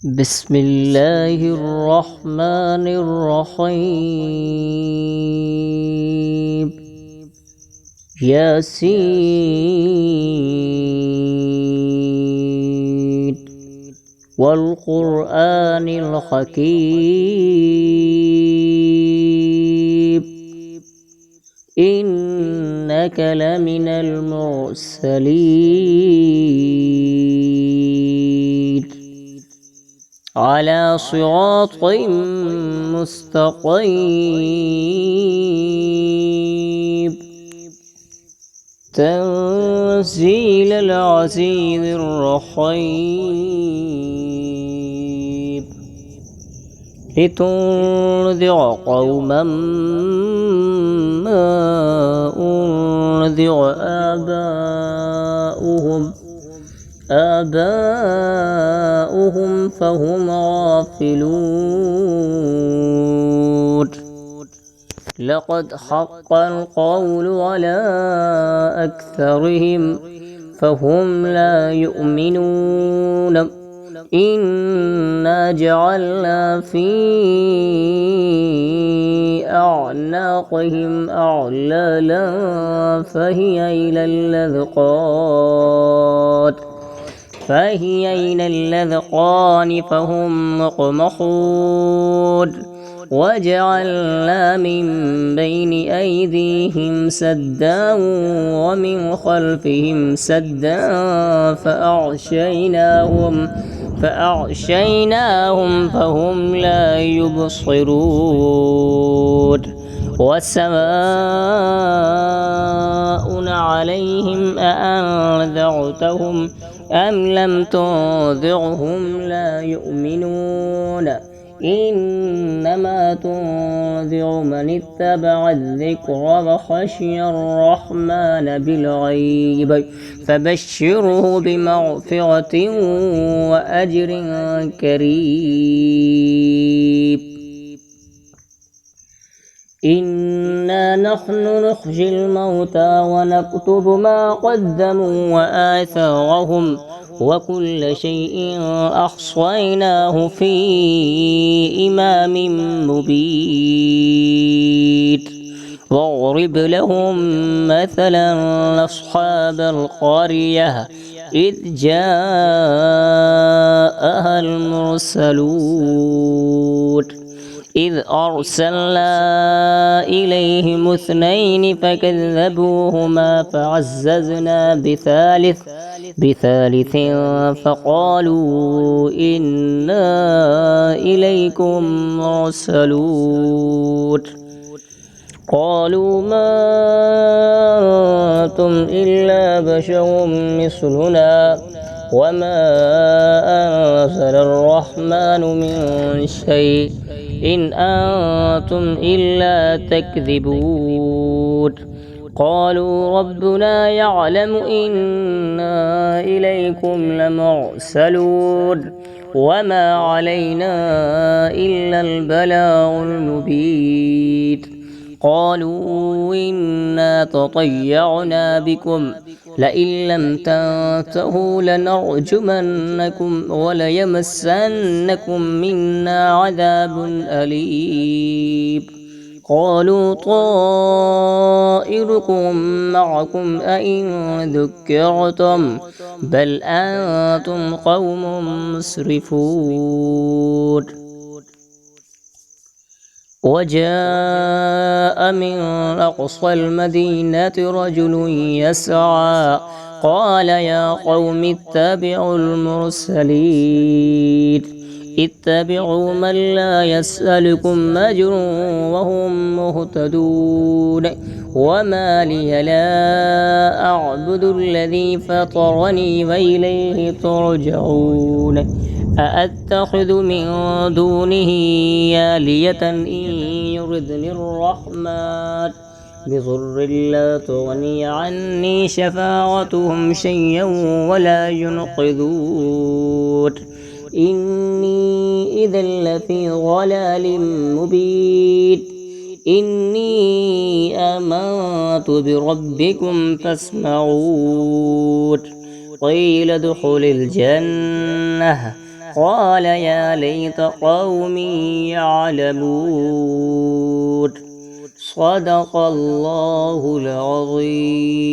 بسم الله الرحمن الرحيم. ياسين والقرآن الحكيم إنك لمن المرسلين على صراط مستقيم تنزيل العزيز الرحيم لتنذر قوما ما أنذر آباؤهم فهم غافلون. لقد حق القول على أكثرهم فهم لا يؤمنون. إنا جعلنا في أعناقهم أغلالا فهي إلى الأذقان فهم مقمحون. وجعلنا من بين أيديهم سدا ومن خلفهم سدا فأغشيناهم فهم لا يبصرون. وسواء عليهم أأنذرتهم أم لم تنذرهم لا يؤمنون. إنما تنذر من اتبع الذكر وخشي الرحمن بالغيب فبشره بمغفرة وأجر كريم. إنا نحن نحيي الموتى ونكتب ما قدموا وآثارهم وكل شيء أحصيناه في إمام مبين. واضرب لهم مثلا أصحاب القرية إذ جاءها المرسلون إذ أرسلنا إليهم 2 فكذبوهما فعززنا بثالث فقالوا إنا إليكم مرسلون. قالوا ما أنتم إلا بشر مثلنا وما أنزل الرحمن من شيء إن أنتم إلا تكذبون. قالوا ربنا يعلم إنا إليكم لمرسلون وما علينا إلا البلاغ المبين. قالوا إنا تطيرنا بكم لئن لم تنتهوا لنرجمنكم وليمسنكم منا عذاب أليم. قالوا طائركم معكم أئن ذكرتم بل أنتم قوم مسرفون. وجاء من أقصى المدينة رجل يسعى قال يا قوم اتبعوا المرسلين اتبعوا من لا يسألكم أجر وهم مهتدون. وما لي لا أعبد الذي فطرني وإليه ترجعون. أأتخذ من دونه آلية إن يردني الرحمن بضر لا تغني عني شفاعتهم شيئا ولا ينقذون. إني إذا لفي ضلال مبين. إني آمنت بربكم فاسمعون. قيل ادخل الجنة قال يا ليت قومي يعلمون. صدق الله العظيم.